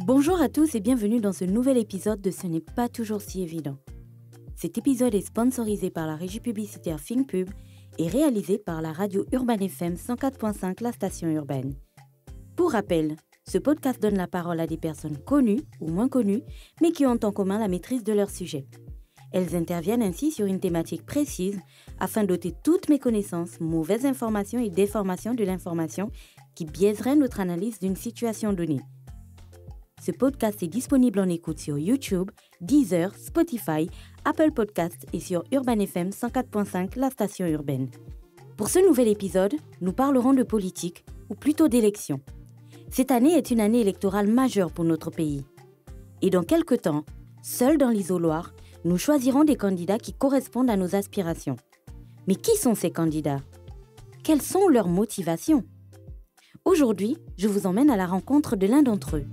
Bonjour à tous et bienvenue dans ce nouvel épisode de Ce n'est pas toujours si évident. Cet épisode est sponsorisé par la régie publicitaire FinPub et réalisé par la radio Urban FM 104.5, la station urbaine. Pour rappel, ce podcast donne la parole à des personnes connues ou moins connues, mais qui ont en commun la maîtrise de leur sujet. Elles interviennent ainsi sur une thématique précise afin d'ôter toutes méconnaissances, mauvaises informations et déformations de l'information qui biaiseraient notre analyse d'une situation donnée. Ce podcast est disponible en écoute sur YouTube, Deezer, Spotify, Apple Podcasts et sur Urban FM 104.5, la station urbaine. Pour ce nouvel épisode, nous parlerons de politique, ou plutôt d'élections. Cette année est une année électorale majeure pour notre pays. Et dans quelques temps, seuls dans l'isoloir, nous choisirons des candidats qui correspondent à nos aspirations. Mais qui sont ces candidats ? Quelles sont leurs motivations ? Aujourd'hui, je vous emmène à la rencontre de l'un d'entre eux.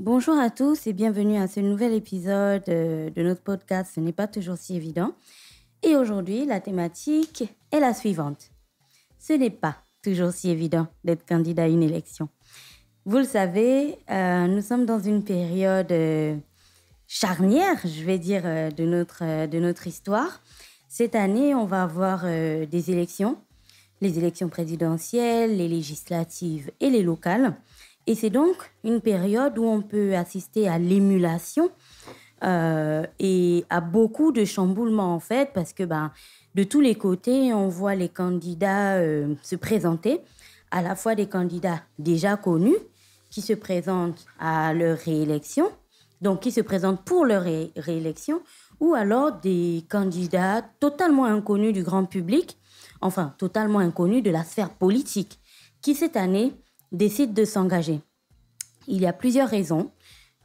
Bonjour à tous et bienvenue à ce nouvel épisode de notre podcast « Ce n'est pas toujours si évident ». Et aujourd'hui, la thématique est la suivante. Ce n'est pas toujours si évident d'être candidat à une élection. Vous le savez, nous sommes dans une période charnière, je vais dire, de notre histoire. Cette année, on va avoir des élections, les élections présidentielles, les législatives et les locales. Et c'est donc une période où on peut assister à l'émulation et à beaucoup de chamboulements en fait, parce que de tous les côtés, on voit les candidats se présenter, à la fois des candidats déjà connus qui se présentent à leur réélection, donc qui se présentent pour leur réélection, ou alors des candidats totalement inconnus du grand public, enfin totalement inconnus de la sphère politique, qui cette année décident de s'engager. Il y a plusieurs raisons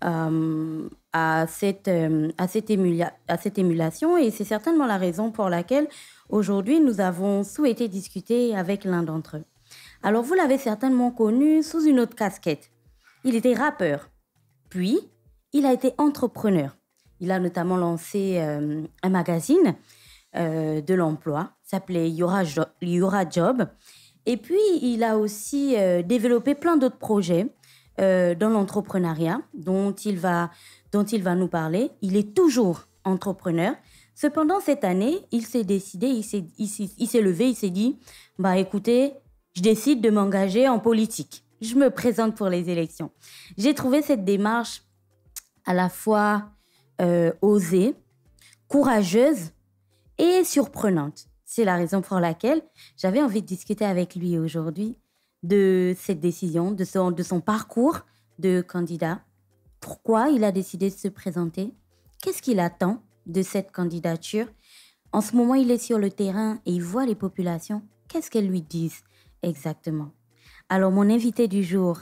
à cette émulation et c'est certainement la raison pour laquelle aujourd'hui nous avons souhaité discuter avec l'un d'entre eux. Alors vous l'avez certainement connu sous une autre casquette. Il était rappeur, puis il a été entrepreneur. Il a notamment lancé un magazine de l'emploi, s'appelait Yora Job. Et puis, il a aussi développé plein d'autres projets dans l'entrepreneuriat dont il va nous parler. Il est toujours entrepreneur. Cependant, cette année, il s'est décidé, il s'est levé, il s'est dit « écoutez, je décide de m'engager en politique. Je me présente pour les élections. » J'ai trouvé cette démarche à la fois osée, courageuse et surprenante. C'est la raison pour laquelle j'avais envie de discuter avec lui aujourd'hui de cette décision, de son parcours de candidat. Pourquoi il a décidé de se présenter ? Qu'est-ce qu'il attend de cette candidature ? En ce moment, il est sur le terrain et il voit les populations. Qu'est-ce qu'elles lui disent exactement ? Alors, mon invité du jour,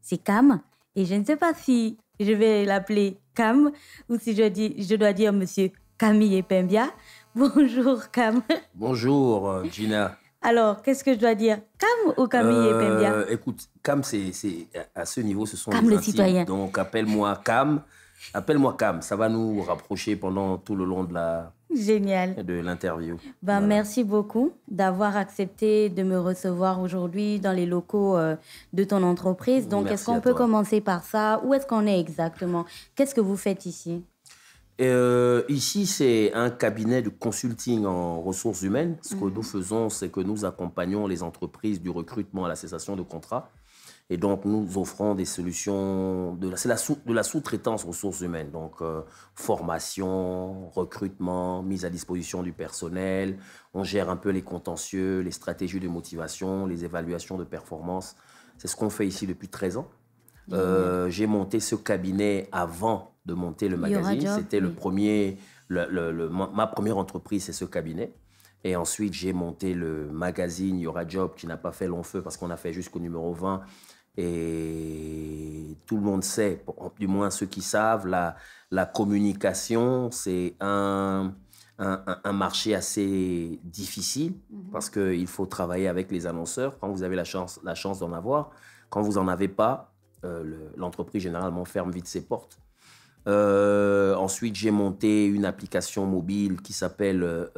c'est Cam. Et je ne sais pas si je vais l'appeler Cam ou si je dois dire Monsieur Camille Epembia. Bonjour Cam. Bonjour Gina. Alors, qu'est-ce que je dois dire ? Cam ou Camille Epembia ? Écoute, Cam, c'est à ce niveau, ce sont Cam les le intimes. Citoyen. Donc appelle-moi Cam. Ça va nous rapprocher pendant tout le long de l'interview. Voilà. Merci beaucoup d'avoir accepté de me recevoir aujourd'hui dans les locaux de ton entreprise. Donc, est-ce qu'on peut commencer par ça ? Où est-ce qu'on est exactement ? Qu'est-ce que vous faites ici ? Ici, c'est un cabinet de consulting en ressources humaines. Ce que nous faisons, c'est que nous accompagnons les entreprises du recrutement à la cessation de contrat. Et donc, nous offrons des solutions de la sous-traitance ressources humaines. Donc, formation, recrutement, mise à disposition du personnel. On gère un peu les contentieux, les stratégies de motivation, les évaluations de performance. C'est ce qu'on fait ici depuis 13 ans. J'ai monté ce cabinet avant de monter le magazine. C'était ma première entreprise, c'est ce cabinet. Et ensuite, j'ai monté le magazine Yora Job qui n'a pas fait long feu parce qu'on a fait jusqu'au numéro 20. Et tout le monde sait, du moins ceux qui savent, la communication, c'est un marché assez difficile parce qu'il faut travailler avec les annonceurs quand vous avez la chance d'en avoir. Quand vous n'en avez pas, l'entreprise généralement ferme vite ses portes. Ensuite, j'ai monté une application mobile qui s'appelle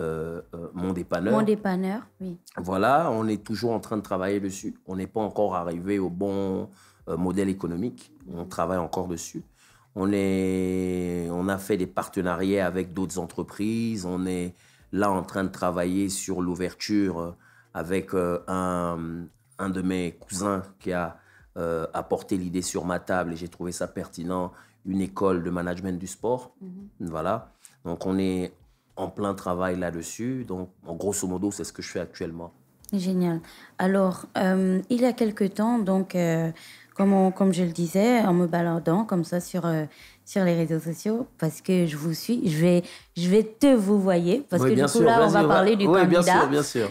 Mon Dépanneur. Mon Dépanneur, oui. Voilà, on est toujours en train de travailler dessus. On n'est pas encore arrivé au bon modèle économique. On travaille encore dessus. On a fait des partenariats avec d'autres entreprises. On est là en train de travailler sur l'ouverture avec un de mes cousins qui a apporté l'idée sur ma table et j'ai trouvé ça pertinent, une école de management du sport. Voilà. Donc, on est en plein travail là-dessus. Donc, en grosso modo, c'est ce que je fais actuellement. Génial. Alors, il y a quelque temps, donc, comme je le disais, en me baladant comme ça sur les réseaux sociaux, parce que je vous suis, je vais te vous voyez, parce que du coup, là, on va parler du candidat. Bien sûr, bien sûr.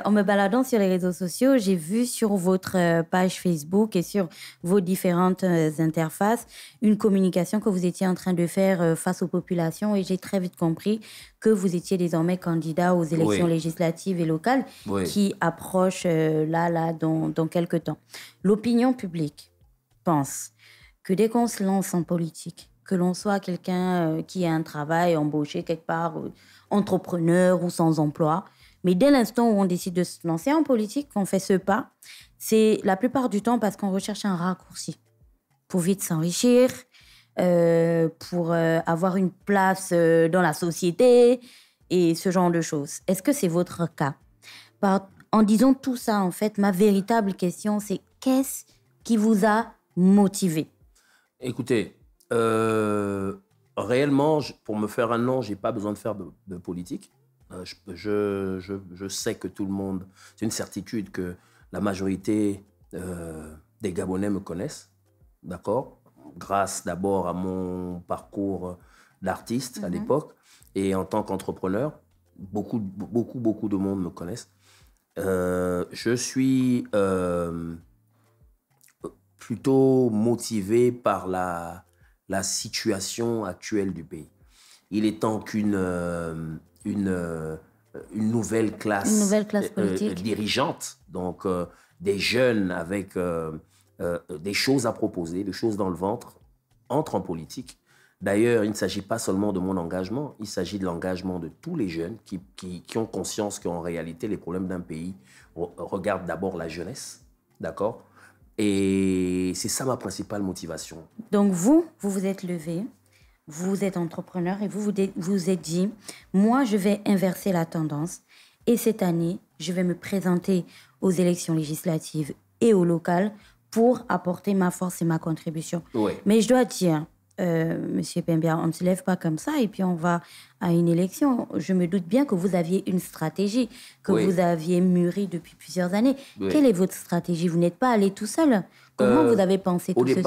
En me baladant sur les réseaux sociaux, j'ai vu sur votre page Facebook et sur vos différentes interfaces une communication que vous étiez en train de faire face aux populations et j'ai très vite compris que vous étiez désormais candidat aux élections législatives et locales qui approchent dans quelques temps. L'opinion publique pense que dès qu'on se lance en politique, que l'on soit quelqu'un qui a un travail, embauché quelque part, entrepreneur ou sans emploi, mais dès l'instant où on décide de se lancer en politique, qu'on fait ce pas, c'est la plupart du temps parce qu'on recherche un raccourci pour vite s'enrichir, pour avoir une place dans la société et ce genre de choses. Est-ce que c'est votre cas? En disant tout ça, en fait, ma véritable question, c'est qu'est-ce qui vous a motivé? Écoutez, réellement, pour me faire un nom, je n'ai pas besoin de faire de politique. Je sais que tout le monde, c'est une certitude que la majorité des Gabonais me connaissent, d'accord? Grâce d'abord à mon parcours d'artiste à l'époque et en tant qu'entrepreneur, beaucoup de monde me connaissent. Je suis plutôt motivé par la situation actuelle du pays. Il est temps qu'une nouvelle classe politique dirigeante, donc des jeunes avec des choses à proposer, des choses dans le ventre, entrent en politique. D'ailleurs, il ne s'agit pas seulement de mon engagement, il s'agit de l'engagement de tous les jeunes qui ont conscience qu'en réalité, les problèmes d'un pays regardent d'abord la jeunesse, d'accord? Et c'est ça ma principale motivation. Donc vous vous êtes levé, vous êtes entrepreneur et vous vous êtes dit, moi je vais inverser la tendance et cette année, je vais me présenter aux élections législatives et aux locales pour apporter ma force et ma contribution. Oui. Mais je dois dire, Monsieur Pembia, on ne se lève pas comme ça et puis on va à une élection. Je me doute bien que vous aviez une stratégie, que vous aviez mûri depuis plusieurs années. Oui. Quelle est votre stratégie? Vous n'êtes pas allé tout seul. Comment vous avez pensé tout ceci?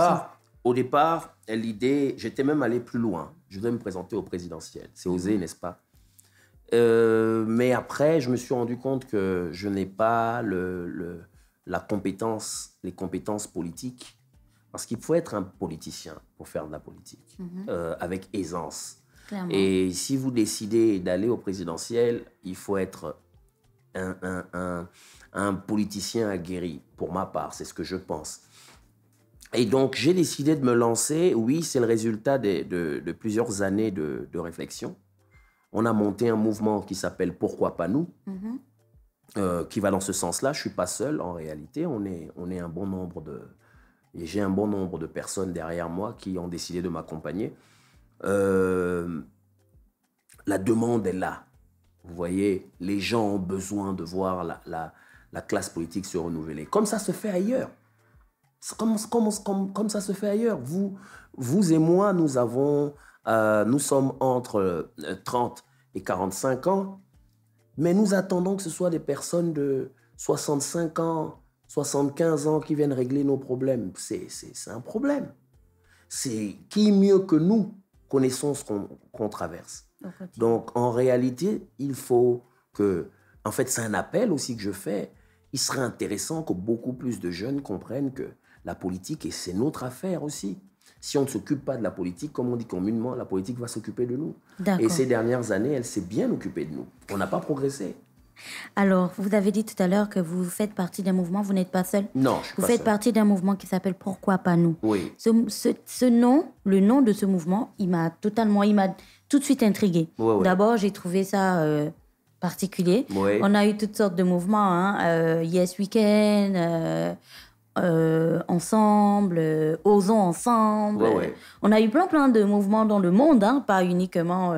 Au départ, l'idée, j'étais même allé plus loin. Je devais me présenter au présidentiel. C'est osé, n'est-ce pas? Mais après, je me suis rendu compte que je n'ai pas les compétences politiques. Parce qu'il faut être un politicien pour faire de la politique, avec aisance. Clairement. Et si vous décidez d'aller au présidentiel, il faut être un politicien aguerri, pour ma part, c'est ce que je pense. Et donc, j'ai décidé de me lancer. Oui, c'est le résultat de plusieurs années de réflexion. On a monté un mouvement qui s'appelle « Pourquoi pas nous ?» qui va dans ce sens-là. Je ne suis pas seul, en réalité. On est un bon nombre et j'ai un bon nombre de personnes derrière moi qui ont décidé de m'accompagner. La demande est là. Vous voyez, les gens ont besoin de voir la classe politique se renouveler. Comme ça se fait ailleurs. Comme ça se fait ailleurs. Vous et moi, nous sommes entre 30 et 45 ans, mais nous attendons que ce soit des personnes de 65 ans, 75 ans qui viennent régler nos problèmes. C'est un problème. C'est qui mieux que nous connaissons ce qu'on traverse. Donc, en réalité, il faut que... En fait, c'est un appel aussi que je fais. Il serait intéressant que beaucoup plus de jeunes comprennent que la politique, et c'est notre affaire aussi. Si on ne s'occupe pas de la politique, comme on dit communément, la politique va s'occuper de nous. Et ces dernières années, elle s'est bien occupée de nous. On n'a pas progressé. Alors, vous avez dit tout à l'heure que vous faites partie d'un mouvement, vous n'êtes pas seul. Non, je suis pas seul. Vous faites partie d'un mouvement qui s'appelle « Pourquoi pas nous ?» Oui. Ce nom, le nom de ce mouvement, il m'a tout de suite intriguée. Oui. D'abord, j'ai trouvé ça particulier. Oui. On a eu toutes sortes de mouvements, Yes Weekend, ensemble, osons ensemble. Ouais. On a eu plein de mouvements dans le monde, hein, pas uniquement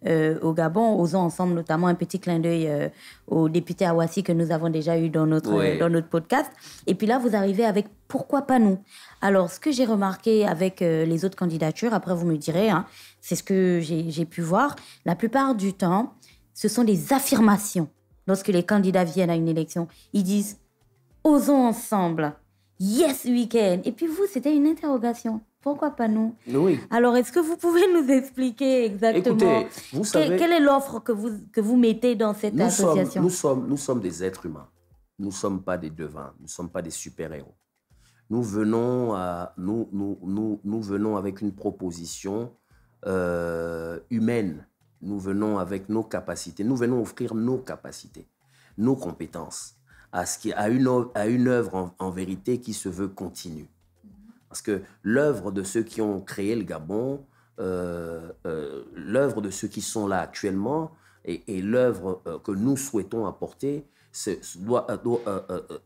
au Gabon. Osons ensemble, notamment un petit clin d'œil au député Awassi que nous avons déjà eu dans notre podcast. Et puis là, vous arrivez avec pourquoi pas nous. Alors, ce que j'ai remarqué avec les autres candidatures, après vous me direz, hein, c'est ce que j'ai pu voir. La plupart du temps, ce sont des affirmations. Lorsque les candidats viennent à une élection, ils disent « osons ensemble ». Yes, we can. Et puis vous, c'était une interrogation. Pourquoi pas nous? Oui. Alors, est-ce que vous pouvez nous expliquer exactement Écoutez, vous savez, quelle est l'offre que vous mettez dans cette association? Nous sommes des êtres humains. Nous ne sommes pas des devins. Nous ne sommes pas des super-héros. Nous venons avec une proposition humaine. Nous venons avec nos capacités. Nous venons offrir nos capacités, nos compétences à une œuvre en vérité qui se veut continue. Parce que l'œuvre de ceux qui ont créé le Gabon, l'œuvre de ceux qui sont là actuellement et l'œuvre que nous souhaitons apporter,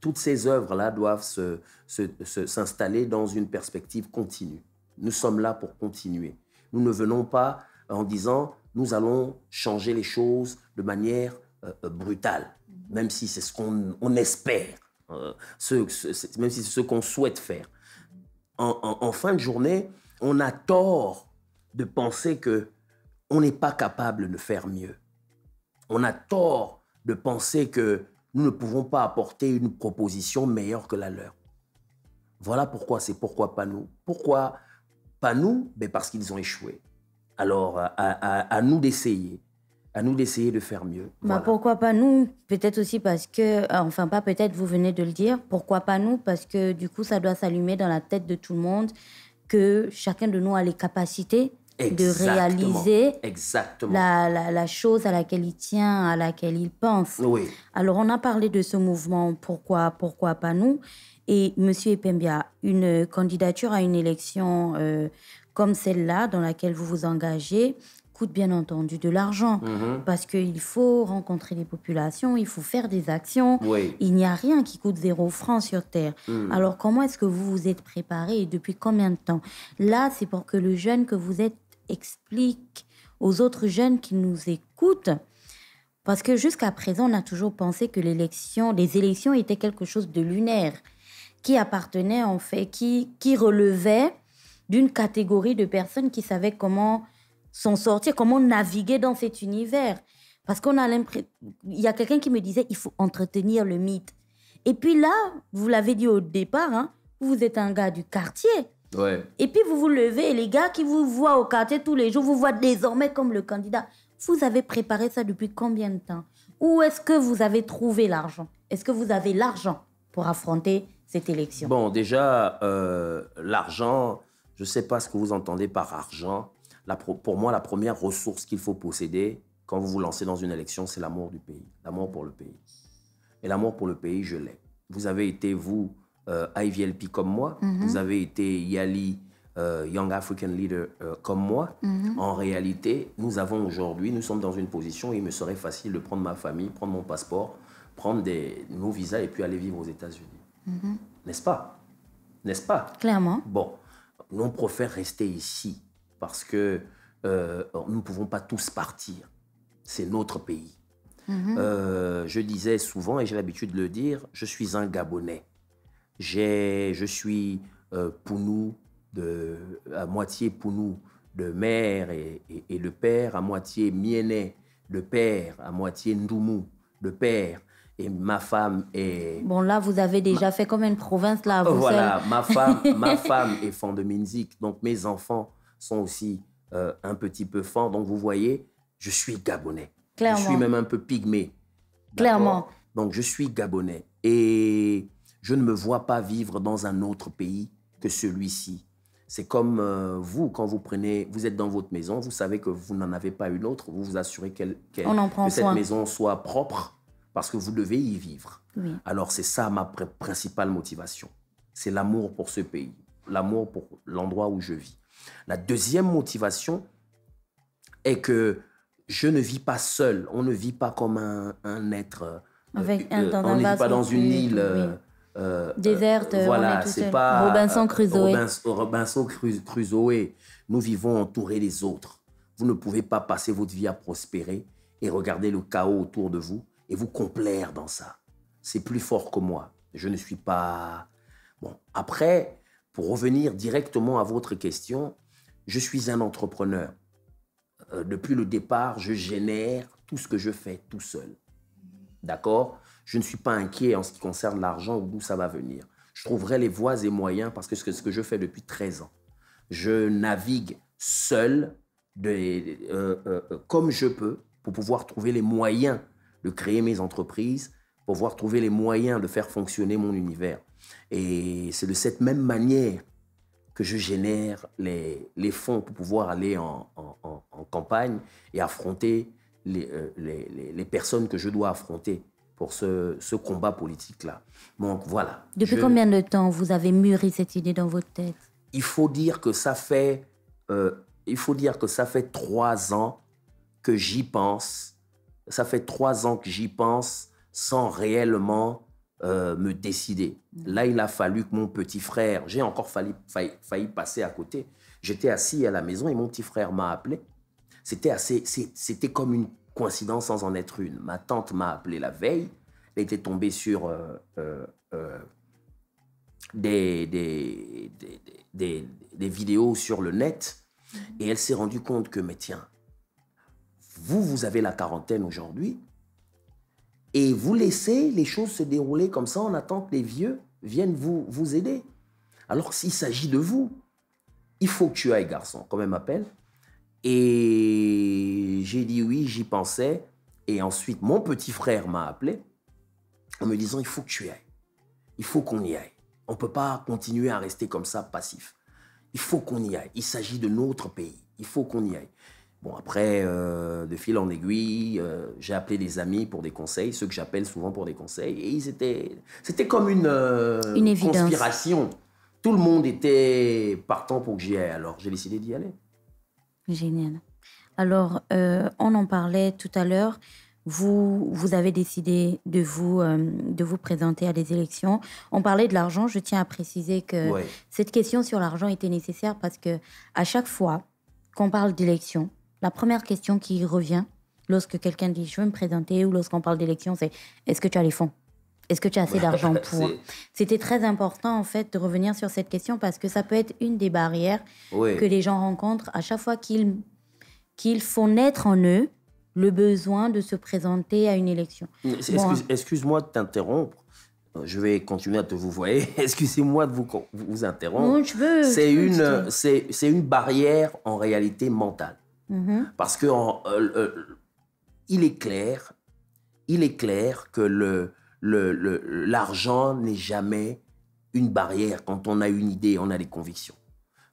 toutes ces œuvres-là doivent s'installer dans une perspective continue. Nous sommes là pour continuer. Nous ne venons pas en disant nous allons changer les choses de manière brutale, même si c'est ce qu'on espère, même si c'est ce qu'on souhaite faire. En fin de journée, on a tort de penser qu'on n'est pas capable de faire mieux. On a tort de penser que nous ne pouvons pas apporter une proposition meilleure que la leur. Voilà pourquoi c'est pourquoi pas nous. Pourquoi pas nous? Mais parce qu'ils ont échoué. Alors, à nous d'essayer. À nous d'essayer de faire mieux. Voilà. Pourquoi pas nous? Peut-être aussi parce que, enfin pas peut-être, vous venez de le dire, pourquoi pas nous? Parce que du coup, ça doit s'allumer dans la tête de tout le monde que chacun de nous a les capacités de réaliser la chose à laquelle il tient, à laquelle il pense. Oui. Alors, on a parlé de ce mouvement pourquoi pas nous? Et M. Epembia, une candidature à une élection comme celle-là, dans laquelle vous vous engagez, coûte bien entendu de l'argent, parce qu'il faut rencontrer les populations, il faut faire des actions. Oui. Il n'y a rien qui coûte 0 francs sur Terre. Alors, comment est-ce que vous vous êtes préparé et depuis combien de temps? Là, c'est pour que le jeune que vous êtes explique aux autres jeunes qui nous écoutent, parce que jusqu'à présent, on a toujours pensé que les élections étaient quelque chose de lunaire, qui appartenait en fait, qui relevait d'une catégorie de personnes qui savaient comment s'en sortir, comment naviguer dans cet univers. Parce qu'on a l'impression... Il y a quelqu'un qui me disait, il faut entretenir le mythe. Et puis là, vous l'avez dit au départ, hein, vous êtes un gars du quartier. Ouais. Et puis vous vous levez et les gars qui vous voient au quartier tous les jours, vous voient désormais comme le candidat. Vous avez préparé ça depuis combien de temps? Où est-ce que vous avez trouvé l'argent? Est-ce que vous avez l'argent pour affronter cette élection? Bon, déjà, l'argent, je ne sais pas ce que vous entendez par argent. Pour moi, la première ressource qu'il faut posséder quand vous vous lancez dans une élection, c'est l'amour du pays, l'amour pour le pays. Et l'amour pour le pays, je l'ai. Vous avez été, vous, IVLP comme moi. Vous avez été Yali, Young African Leader comme moi. En réalité, nous sommes dans une position où il me serait facile de prendre ma famille, prendre mon passeport, prendre nos visas et puis aller vivre aux États-Unis. N'est-ce pas? N'est-ce pas? Clairement. Bon, nous, on préfère rester ici parce que nous ne pouvons pas tous partir. C'est notre pays. Je disais souvent, et j'ai l'habitude de le dire, je suis un Gabonais. Je suis Pounou, à moitié Pounou de mère et de père, à moitié Mienais de père, à moitié Ndoumou de père. Et ma femme est... Bon, là, vous avez déjà fait comme une province, là, vous voilà, seul. ma femme est fan de Minzik, donc mes enfants sont aussi un petit peu fans. Donc, vous voyez, je suis Gabonais. Clairement. Je suis même un peu pygmée. Clairement. Donc, je suis Gabonais. Et je ne me vois pas vivre dans un autre pays que celui-ci. C'est comme vous, quand vous êtes dans votre maison, vous savez que vous n'en avez pas une autre, vous vous assurez que cette maison soit propre parce que vous devez y vivre. Oui. Alors, c'est ça ma principale motivation. C'est l'amour pour ce pays, l'amour pour l'endroit où je vis. La deuxième motivation est que je ne vis pas seul. On ne vit pas comme un être... on ne vit pas dans une île déserte, voilà, on est tout c'est seul. pas Robinson Crusoe. Robinson Crusoe. Nous vivons entourés des autres. Vous ne pouvez pas passer votre vie à prospérer et regarder le chaos autour de vous et vous complaire dans ça. C'est plus fort que moi. Je ne suis pas... Bon, après, pour revenir directement à votre question, je suis un entrepreneur. Depuis le départ, je génère tout ce que je fais tout seul. D'accord? Je ne suis pas inquiet en ce qui concerne l'argent ou d'où ça va venir. Je trouverai les voies et moyens parce que c'est ce que je fais depuis 13 ans. Je navigue seul comme je peux pour pouvoir trouver les moyens de créer mes entreprises, pour pouvoir trouver les moyens de faire fonctionner mon univers. Et c'est de cette même manière que je génère les fonds pour pouvoir aller en campagne et affronter les personnes que je dois affronter pour ce combat politique-là. Donc voilà. Depuis combien de temps vous avez mûri cette idée dans votre tête? Il faut dire que ça fait 3 ans que j'y pense. Ça fait 3 ans que j'y pense sans réellement me décider. Là, il a fallu que mon petit frère, j'ai encore failli passer à côté. J'étais assis à la maison et mon petit frère m'a appelé. C'était comme une coïncidence sans en être une. Ma tante m'a appelé la veille. Elle était tombée sur des vidéos sur le net et elle s'est rendue compte que, mais tiens, vous avez la quarantaine aujourd'hui et vous laissez les choses se dérouler comme ça en attendant que les vieux viennent vous aider. Alors s'il s'agit de vous, il faut que tu ailles, garçon, comme elle m'appelle. Et j'ai dit oui, j'y pensais. Et ensuite, mon petit frère m'a appelé en me disant, il faut que tu ailles. Il faut qu'on y aille. On ne peut pas continuer à rester comme ça, passif. Il faut qu'on y aille. Il s'agit de notre pays. Il faut qu'on y aille. Bon, après, de fil en aiguille, j'ai appelé des amis pour des conseils, ceux que j'appelle souvent pour des conseils. Et c'était comme une conspiration. Tout le monde était partant pour que j'y aille. Alors, j'ai décidé d'y aller. Génial. Alors, on en parlait tout à l'heure. Vous avez décidé de vous présenter à des élections. On parlait de l'argent. Je tiens à préciser que cette question sur l'argent était nécessaire parce que à chaque fois qu'on parle d'élections, la première question qui revient lorsque quelqu'un dit « je veux me présenter » ou lorsqu'on parle d'élections, c'est « est-ce que tu as les fonds ? Est-ce que tu as assez d'argent pour ?» C'était très important, en fait, de revenir sur cette question parce que ça peut être une des barrières que les gens rencontrent à chaque fois qu'ils font naître en eux le besoin de se présenter à une élection. Excuse-moi de t'interrompre. Je vais continuer à te vous voyer. Excusez-moi de vous interrompre. Non, je veux. C'est une barrière en réalité mentale. Parce que il est clair que l'argent n'est jamais une barrière. Quand on a une idée, on a des convictions.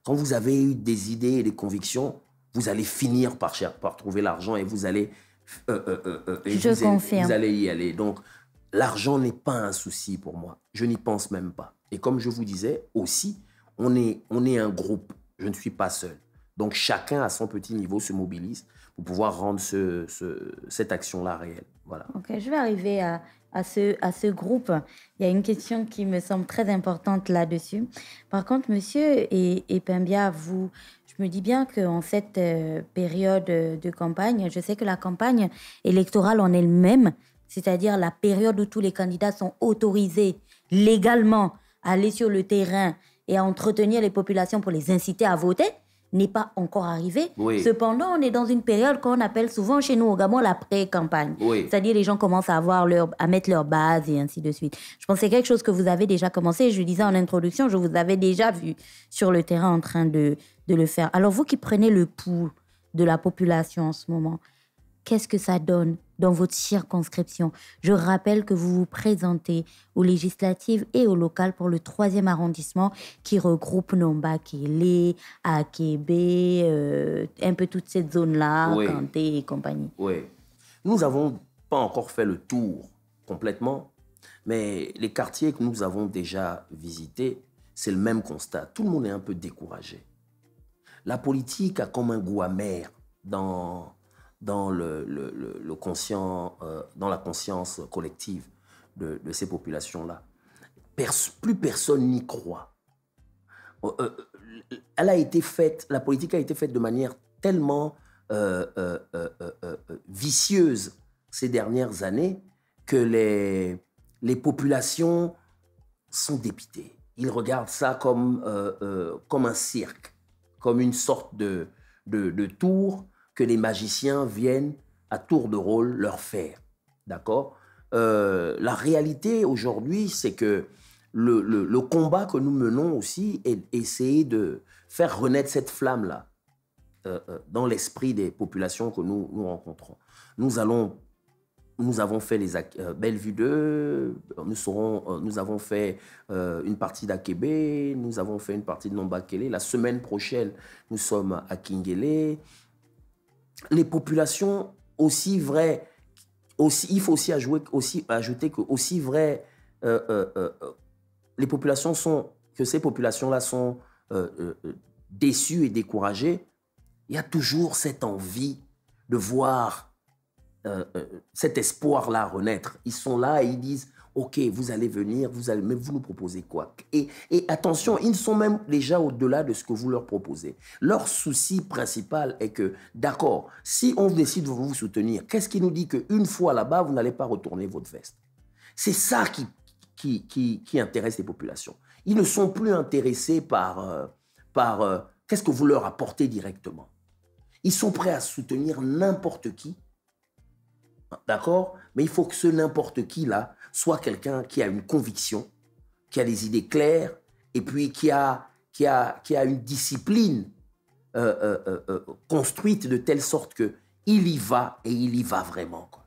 Quand vous avez eu des idées et des convictions, vous allez finir par trouver l'argent et vous allez confirme. Vous allez y aller. Donc, l'argent n'est pas un souci pour moi. Je n'y pense même pas. Et comme je vous disais aussi, on est un groupe. Je ne suis pas seul. Donc, chacun à son petit niveau se mobilise pour pouvoir rendre cette action-là réelle. Voilà. Ok, je vais arriver à ce groupe. Il y a une question qui me semble très importante là-dessus. Par contre, monsieur Epembia, je me dis bien qu'en cette période de campagne, je sais que la campagne électorale en elle-même, c'est-à-dire la période où tous les candidats sont autorisés légalement à aller sur le terrain et à entretenir les populations pour les inciter à voter, n'est pas encore arrivé. Cependant, on est dans une période qu'on appelle souvent chez nous au Gabon la pré-campagne. C'est-à-dire les gens commencent à mettre leur base et ainsi de suite. Je pense que c'est quelque chose que vous avez déjà commencé. Je le disais en introduction, je vous avais déjà vu sur le terrain en train de le faire. Alors vous qui prenez le pouls de la population en ce moment, qu'est-ce que ça donne dans votre circonscription? Je rappelle que vous vous présentez aux législatives et aux locales pour le 3e arrondissement qui regroupe Nombakele, Akebe, un peu toute cette zone-là, Kanté et compagnie. Oui. Nous n'avons pas encore fait le tour complètement, mais les quartiers que nous avons déjà visités, c'est le même constat. Tout le monde est un peu découragé. La politique a comme un goût amer dans la conscience collective de ces populations-là. plus personne n'y croit. La politique a été faite de manière tellement vicieuse ces dernières années que les populations sont dépitées. Ils regardent ça comme un cirque, comme une sorte de tour que les magiciens viennent à tour de rôle leur faire. D'accord ? La réalité aujourd'hui, c'est que le combat que nous menons aussi est essayer de faire renaître cette flamme-là dans l'esprit des populations que nous rencontrons. Nous avons fait Bellevue 2, nous avons fait une partie d'Akébé, nous avons fait une partie de Nombakele. La semaine prochaine, nous sommes à Kingele. Les populations aussi vraies, il faut aussi ajouter que aussi vrai ces populations-là sont déçues et découragées, il y a toujours cette envie de voir cet espoir-là renaître. Ils sont là et ils disent « Ok, vous allez venir, mais vous nous proposez quoi ?» Et attention, ils sont même déjà au-delà de ce que vous leur proposez. Leur souci principal est que, d'accord, si on décide de vous soutenir, qu'est-ce qui nous dit qu'une fois là-bas, vous n'allez pas retourner votre veste? C'est ça qui intéresse les populations. Ils ne sont plus intéressés par qu'est-ce que vous leur apportez directement. Ils sont prêts à soutenir n'importe qui, d'accord? Mais il faut que ce n'importe qui-là soit quelqu'un qui a une conviction, qui a des idées claires, et puis qui a une discipline construite de telle sorte qu'il y va, et il y va vraiment, quoi.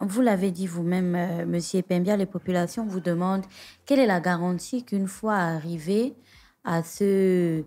Vous l'avez dit vous-même, Monsieur Pembia, les populations vous demandent quelle est la garantie qu'une fois arrivé à ce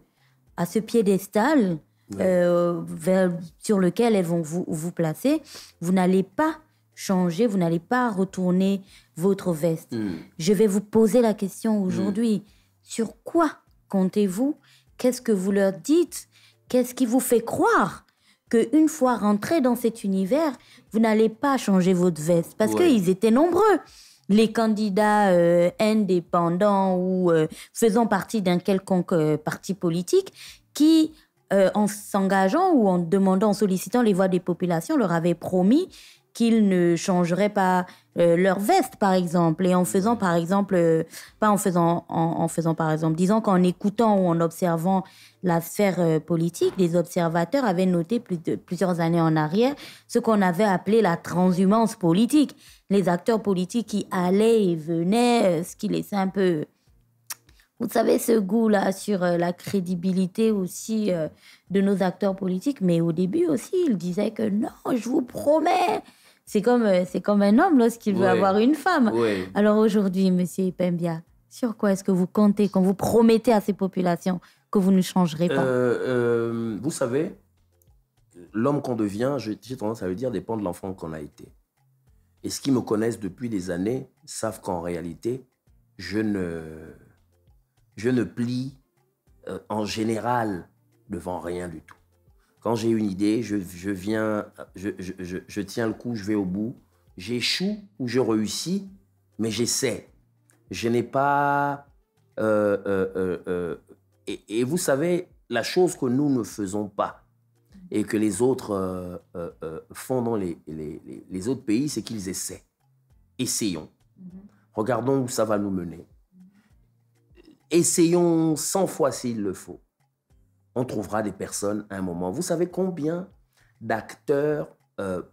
piédestal sur lequel elles vont vous placer, vous n'allez pas changer, vous n'allez pas retourner votre veste. Je vais vous poser la question aujourd'hui. Sur quoi comptez-vous? Qu'est-ce que vous leur dites? Qu'est-ce qui vous fait croire qu'une fois rentré dans cet univers, vous n'allez pas changer votre veste? Parce qu'ils étaient nombreux. Les candidats indépendants ou faisant partie d'un quelconque parti politique qui, en s'engageant ou en demandant, en sollicitant les voix des populations, leur avaient promis qu'ils ne changeraient pas leur veste, par exemple. Et en faisant, par exemple, disons qu'en écoutant ou en observant la sphère politique, les observateurs avaient noté plusieurs années en arrière ce qu'on avait appelé la transhumance politique. Les acteurs politiques qui allaient et venaient, ce qui laissait un peu, vous savez, ce goût-là sur la crédibilité aussi de nos acteurs politiques. Mais au début aussi, ils disaient que non, je vous promets. C'est comme un homme lorsqu'il veut avoir une femme. Oui. Alors aujourd'hui, Monsieur Pembia, sur quoi est-ce que vous comptez quand vous promettez à ces populations que vous ne changerez pas? Vous savez, l'homme qu'on devient, j'ai tendance à le dire, dépend de l'enfant qu'on a été. Et ceux qui me connaissent depuis des années savent qu'en réalité, je ne plie en général devant rien du tout. Quand j'ai une idée, je tiens le coup, je vais au bout. J'échoue ou je réussis, mais j'essaie. Je n'ai pas... Et vous savez, la chose que nous ne faisons pas et que les autres font dans les autres pays, c'est qu'ils essaient. Essayons. Regardons où ça va nous mener. Essayons 100 fois s'il le faut. On trouvera des personnes à un moment. Vous savez combien d'acteurs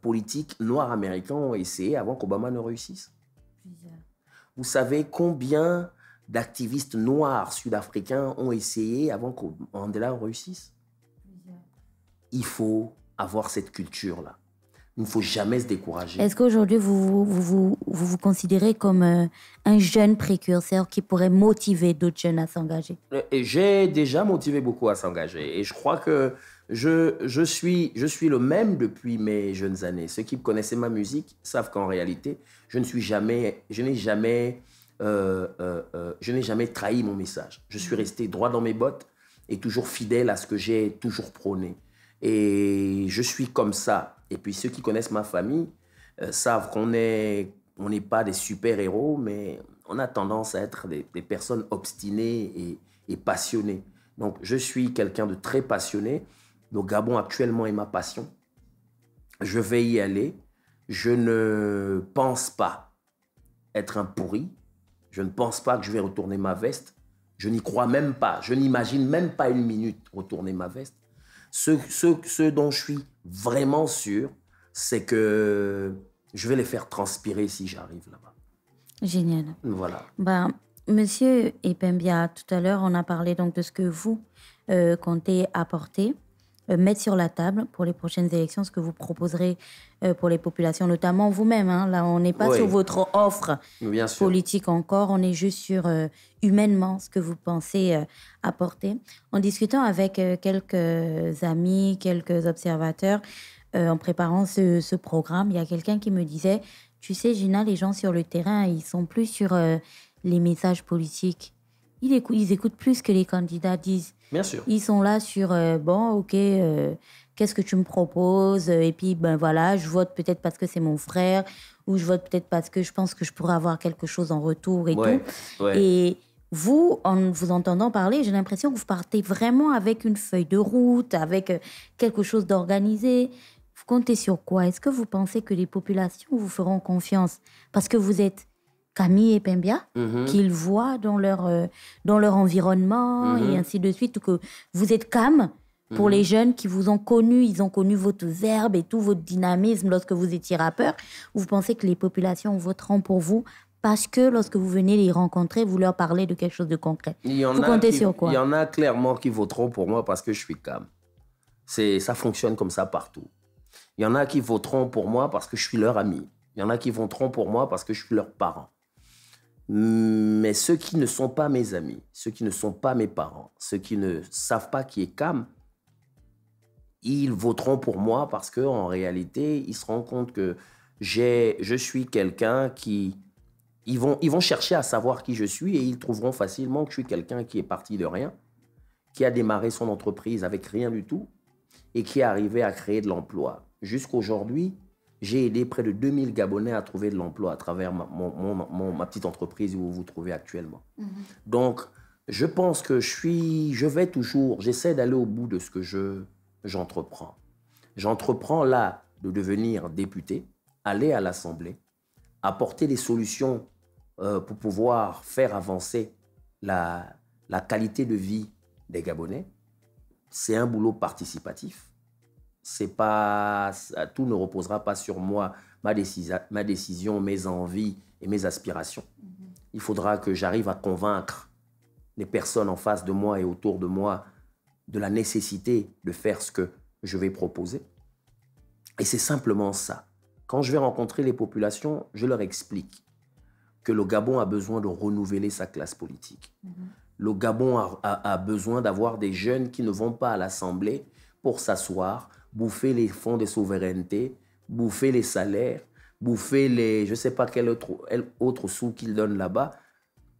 politiques noirs américains ont essayé avant qu'Obama ne réussisse? Plusieurs. Vous savez combien d'activistes noirs sud-africains ont essayé avant que Mandela réussisse? Plusieurs. Il faut avoir cette culture-là. Il ne faut jamais se décourager. Est-ce qu'aujourd'hui, vous considérez comme un jeune précurseur qui pourrait motiver d'autres jeunes à s'engager? J'ai déjà motivé beaucoup à s'engager. Et je crois que je suis le même depuis mes jeunes années. Ceux qui connaissaient ma musique savent qu'en réalité, je n'ai jamais trahi mon message. Je suis resté droit dans mes bottes et toujours fidèle à ce que j'ai toujours prôné. Et je suis comme ça. Et puis ceux qui connaissent ma famille savent qu'on n'est pas des super-héros, mais on a tendance à être des personnes obstinées et passionnées. Donc, je suis quelqu'un de très passionné. Le Gabon actuellement est ma passion. Je vais y aller. Je ne pense pas être un pourri. Je ne pense pas que je vais retourner ma veste. Je n'y crois même pas. Je n'imagine même pas une minute retourner ma veste. Ce dont je suis vraiment sûr, c'est que je vais les faire transpirer si j'arrive là-bas. Génial. Voilà. Monsieur Epembia, tout à l'heure, on a parlé donc de ce que vous comptez apporter, mettre sur la table pour les prochaines élections, ce que vous proposerez pour les populations, notamment vous-même. Hein. Là, on n'est pas sur votre offre politique encore, on est juste sur humainement ce que vous pensez apporter. En discutant avec quelques amis, quelques observateurs, en préparant ce programme, il y a quelqu'un qui me disait, tu sais, Gina, les gens sur le terrain, ils sont plus sur les messages politiques. Ils écoutent plus que les candidats disent. Bien sûr. Ils sont là sur, qu'est-ce que tu me proposes? Et puis, voilà, je vote peut-être parce que c'est mon frère, ou je vote peut-être parce que je pense que je pourrais avoir quelque chose en retour et tout. Ouais. Et vous, en vous entendant parler, j'ai l'impression que vous partez vraiment avec une feuille de route, avec quelque chose d'organisé. Vous comptez sur quoi? Est-ce que vous pensez que les populations vous feront confiance? Parce que vous êtes Camille Epembia, qu'ils voient dans leur environnement et ainsi de suite, ou que vous êtes Cam pour les jeunes qui vous ont connu, ils ont connu votre verbe et tout votre dynamisme lorsque vous étiez rappeur. Vous pensez que les populations voteront pour vous parce que lorsque vous venez les rencontrer, vous leur parlez de quelque chose de concret? Vous comptez sur quoi? Il y en a clairement qui voteront pour moi parce que je suis Cam. Ça fonctionne comme ça partout. Il y en a qui voteront pour moi parce que je suis leur ami. Il y en a qui voteront pour moi parce que je suis leur parent. Mais ceux qui ne sont pas mes amis, ceux qui ne sont pas mes parents, ceux qui ne savent pas qui est Cam, ils voteront pour moi parce qu'en réalité, ils se rendent compte que je suis quelqu'un qui... Ils vont chercher à savoir qui je suis et ils trouveront facilement que je suis quelqu'un qui est parti de rien, qui a démarré son entreprise avec rien du tout et qui est arrivé à créer de l'emploi. Jusqu'aujourd'hui, j'ai aidé près de 2000 Gabonais à trouver de l'emploi à travers ma petite entreprise où vous vous trouvez actuellement. Donc, je pense que j'essaie d'aller au bout de ce que j'entreprends. J'entreprends là de devenir député, aller à l'Assemblée, apporter des solutions pour pouvoir faire avancer la qualité de vie des Gabonais. C'est un boulot participatif. Tout ne reposera pas sur moi, ma décision, mes envies et mes aspirations. Il faudra que j'arrive à convaincre les personnes en face de moi et autour de moi de la nécessité de faire ce que je vais proposer. Et c'est simplement ça. Quand je vais rencontrer les populations, je leur explique que le Gabon a besoin de renouveler sa classe politique. Le Gabon a besoin d'avoir des jeunes qui ne vont pas à l'Assemblée pour s'asseoir, bouffer les fonds de souveraineté, bouffer les salaires, bouffer les, je ne sais pas quel autre sous qu'ils donnent là-bas,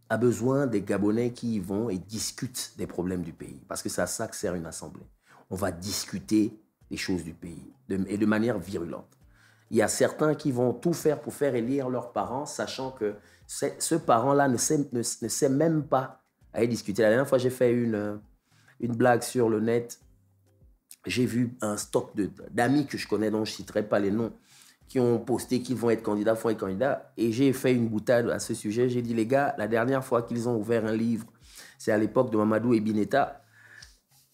a besoin des Gabonais qui y vont et discutent des problèmes du pays. Parce que c'est à ça que sert une assemblée. On va discuter des choses du pays et de manière virulente. Il y a certains qui vont tout faire pour faire élire leurs parents, sachant que ce parent-là ne sait même pas aller discuter. La dernière fois, j'ai fait une blague sur le net. J'ai vu un stock d'amis que je connais, dont je ne citerai pas les noms, qui ont posté qu'ils vont être candidats, et j'ai fait une boutade à ce sujet. J'ai dit, les gars, la dernière fois qu'ils ont ouvert un livre, c'est à l'époque de Mamadou Ebineta,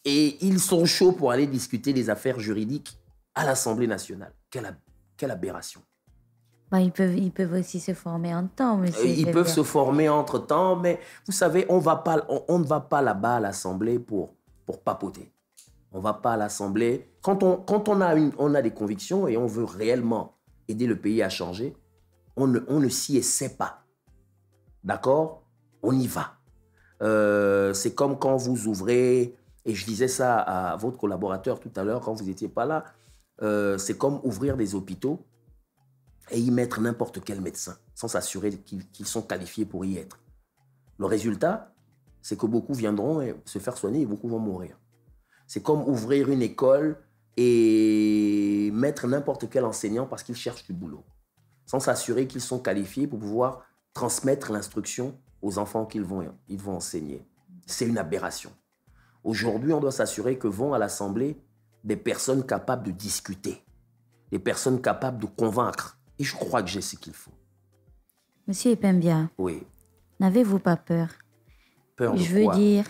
et ils sont chauds pour aller discuter des affaires juridiques à l'Assemblée nationale. Quelle aberration. Ils peuvent aussi se former en temps. Ils peuvent se former entre temps, mais vous savez, on ne va pas là-bas à l'Assemblée pour papoter. On ne va pas à l'Assemblée. Quand on a des convictions et on veut réellement aider le pays à changer, on ne s'y essaie pas. D'accord? On y va. C'est comme quand vous ouvrez, et je disais ça à votre collaborateur tout à l'heure quand vous n'étiez pas là, c'est comme ouvrir des hôpitaux et y mettre n'importe quel médecin sans s'assurer qu'ils sont qualifiés pour y être. Le résultat, c'est que beaucoup viendront se faire soigner et beaucoup vont mourir. C'est comme ouvrir une école et mettre n'importe quel enseignant parce qu'ils cherchent du boulot, sans s'assurer qu'ils sont qualifiés pour pouvoir transmettre l'instruction aux enfants qu'ils vont enseigner. C'est une aberration. Aujourd'hui, on doit s'assurer que vont à l'Assemblée des personnes capables de discuter, des personnes capables de convaincre. Et je crois que j'ai ce qu'il faut. Monsieur Epembia, oui. N'avez-vous pas peur? Peur de Je veux quoi? dire,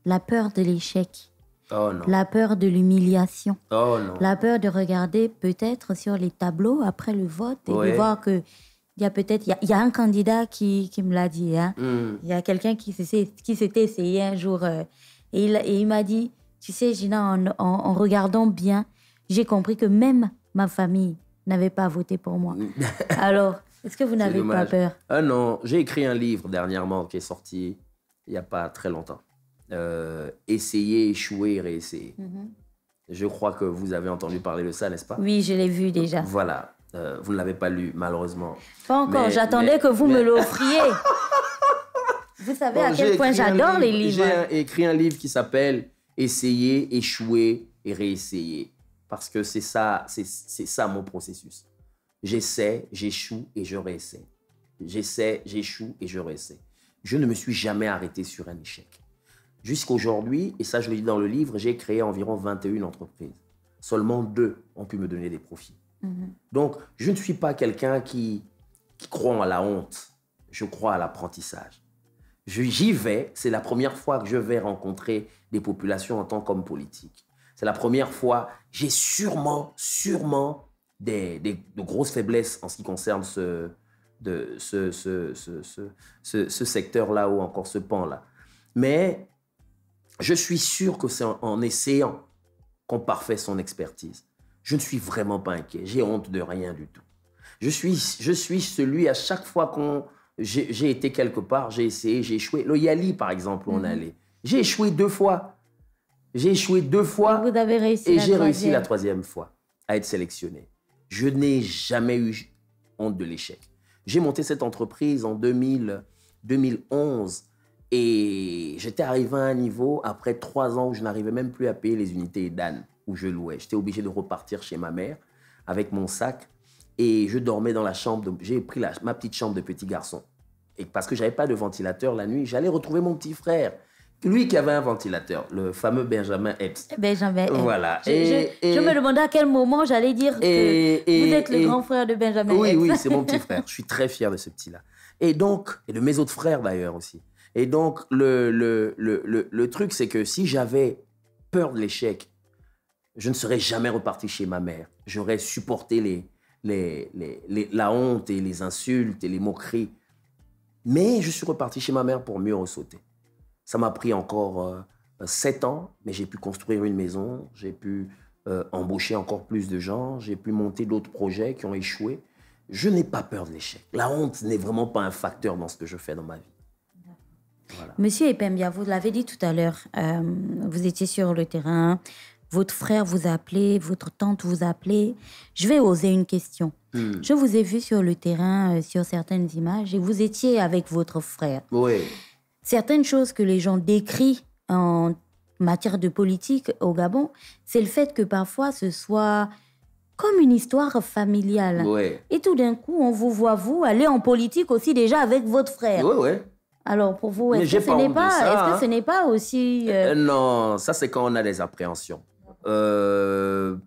la peur de l'échec. Oh non. La peur de l'humiliation. Oh non. La peur de regarder peut-être sur les tableaux après le vote et de voir que il y a un candidat qui me l'a dit. Hein. Il y a quelqu'un qui s'était essayé un jour et il m'a dit, tu sais, Gina, en regardant bien, j'ai compris que même ma famille n'avait pas voté pour moi. Alors, est-ce que vous n'avez pas peur? Ah non, j'ai écrit un livre dernièrement qui est sorti il n'y a pas très longtemps. Essayer, échouer, réessayer. Je crois que vous avez entendu parler de ça, n'est-ce pas? Oui, je l'ai vu déjà. Voilà. Vous ne l'avez pas lu, malheureusement. Pas encore, j'attendais que vous me l'offriez. Vous savez à quel point j'adore les livres. J'ai écrit un livre qui s'appelle « Essayer, échouer et réessayer ». Parce que c'est ça mon processus. J'essaie, j'échoue et je réessaie. J'essaie, j'échoue et je réessaie. Je ne me suis jamais arrêté sur un échec. Jusqu'à aujourd'hui, et ça je le dis dans le livre, j'ai créé environ 21 entreprises. Seulement 2 ont pu me donner des profits. Donc, je ne suis pas quelqu'un qui croit à la honte. Je crois à l'apprentissage. J'y vais, c'est la première fois que je vais rencontrer des populations en tant qu'homme politique. C'est la première fois, j'ai sûrement de grosses faiblesses en ce qui concerne ce secteur-là ou encore ce pan-là. Mais je suis sûr que c'est en essayant qu'on parfait son expertise. Je ne suis vraiment pas inquiet. J'ai honte de rien du tout. Je suis celui, à chaque fois j'ai été quelque part, j'ai essayé, j'ai échoué. Le Yali, par exemple, où on allait. J'ai échoué 2 fois. J'ai échoué 2 fois. Et vous avez réussi et j'ai réussi la 3e fois à être sélectionné. Je n'ai jamais eu honte de l'échec. J'ai monté cette entreprise en 2011 et j'étais arrivé à un niveau, après 3 ans, où je n'arrivais même plus à payer les unités d'âne où je louais. J'étais obligé de repartir chez ma mère avec mon sac et je dormais dans la chambre. J'ai pris ma petite chambre de petit garçon. Et parce que je n'avais pas de ventilateur la nuit, j'allais retrouver mon petit frère, lui qui avait un ventilateur, le fameux Benjamin Epps. Benjamin Epps. Voilà. Je me demandais à quel moment j'allais dire que vous êtes le grand frère de Benjamin Epps. Oui, c'est mon petit frère. Je suis très fier de ce petit-là. Et de mes autres frères d'ailleurs aussi. Et donc, le truc, c'est que si j'avais peur de l'échec, je ne serais jamais reparti chez ma mère. J'aurais supporté la honte et les insultes et les moqueries. Mais je suis reparti chez ma mère pour mieux ressauter. Ça m'a pris encore 7 ans, mais j'ai pu construire une maison, j'ai pu embaucher encore plus de gens, j'ai pu monter d'autres projets qui ont échoué. Je n'ai pas peur de l'échec. La honte n'est vraiment pas un facteur dans ce que je fais dans ma vie. Voilà. Monsieur Epembia, vous l'avez dit tout à l'heure, vous étiez sur le terrain, votre frère vous a appelé, votre tante vous a appelé. Je vais oser une question. Je vous ai vu sur le terrain, sur certaines images, et vous étiez avec votre frère. Oui. Certaines choses que les gens décrivent en matière de politique au Gabon, c'est le fait que parfois ce soit comme une histoire familiale. Oui. Et tout d'un coup, on vous voit, vous, aller en politique aussi déjà avec votre frère. Oui, oui. Alors, pour vous, est-ce que ce n'est pas aussi... Non, ça, c'est quand on a des appréhensions. John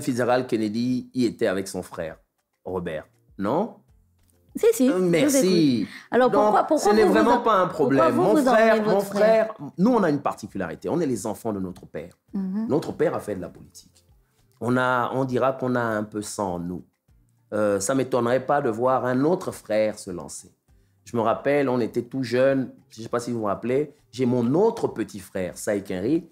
Fitzgerald Kennedy y était avec son frère, Robert. Non? Si. Merci. Alors, pourquoi ce n'est vraiment pas un problème. Mon frère, nous, on a une particularité. On est les enfants de notre père. Notre père a fait de la politique. On dira qu'on a un peu ça en nous. Ça ne m'étonnerait pas de voir un autre frère se lancer. Je me rappelle, on était tout jeunes, je ne sais pas si vous vous rappelez, j'ai mon autre petit frère, Saïk Henry,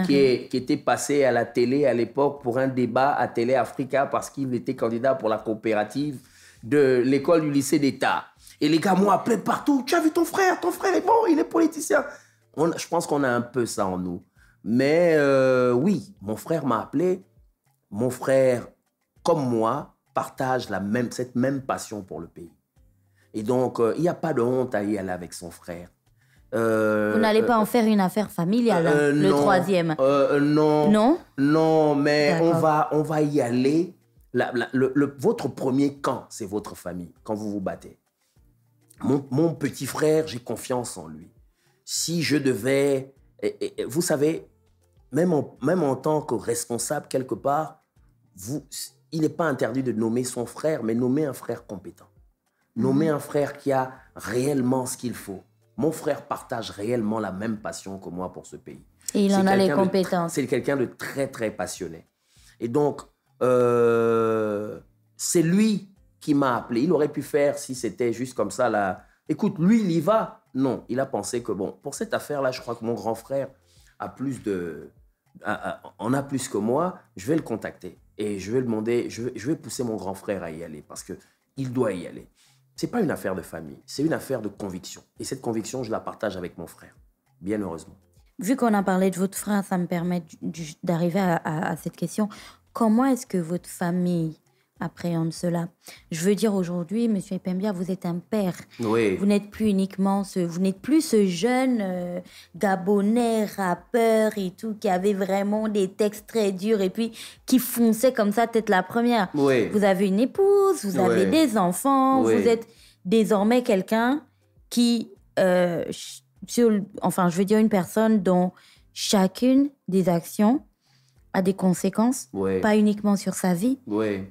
qui était passé à la télé à l'époque pour un débat à Télé Africa parce qu'il était candidat pour la coopérative de l'école du lycée d'État. Et les gars m'ont appelé partout, tu as vu ton frère est bon, il est politicien. Je pense qu'on a un peu ça en nous. Mais oui, mon frère m'a appelé, mon frère, comme moi, partage cette même passion pour le pays. Et donc, il n'y a pas de honte à y aller avec son frère. Vous n'allez pas en faire une affaire familiale, le troisième? Non. Non, mais on va y aller. Votre premier camp, c'est votre famille, quand vous vous battez. mon petit frère, j'ai confiance en lui. Si je devais... vous savez, même en tant que responsable quelque part, il n'est pas interdit de nommer son frère, mais nommer un frère compétent. Nommer un frère qui a réellement ce qu'il faut. Mon frère partage réellement la même passion que moi pour ce pays. Et il en a les compétences. C'est quelqu'un de très, très passionné. Et donc, c'est lui qui m'a appelé. Il aurait pu faire, si c'était juste comme ça, là, écoute, lui, il y va. Non, il a pensé que, bon, pour cette affaire-là, je crois que mon grand frère en a plus que moi. Je vais le contacter et je vais lui demander, je vais pousser mon grand frère à y aller parce qu'il doit y aller. Ce n'est pas une affaire de famille, c'est une affaire de conviction. Et cette conviction, je la partage avec mon frère, bien heureusement. Vu qu'on a parlé de votre frère, ça me permet d'arriver à cette question. Comment est-ce que votre famille appréhende cela? Je veux dire, aujourd'hui, M. Epembia, vous êtes un père. Oui. Vous n'êtes plus vous n'êtes plus ce jeune Gabonais, rappeur et tout, qui avait vraiment des textes très durs et puis qui fonçait comme ça, tête la première. Oui. Vous avez une épouse, vous avez des enfants, vous êtes désormais quelqu'un qui, je veux dire une personne dont chacune des actions a des conséquences, pas uniquement sur sa vie,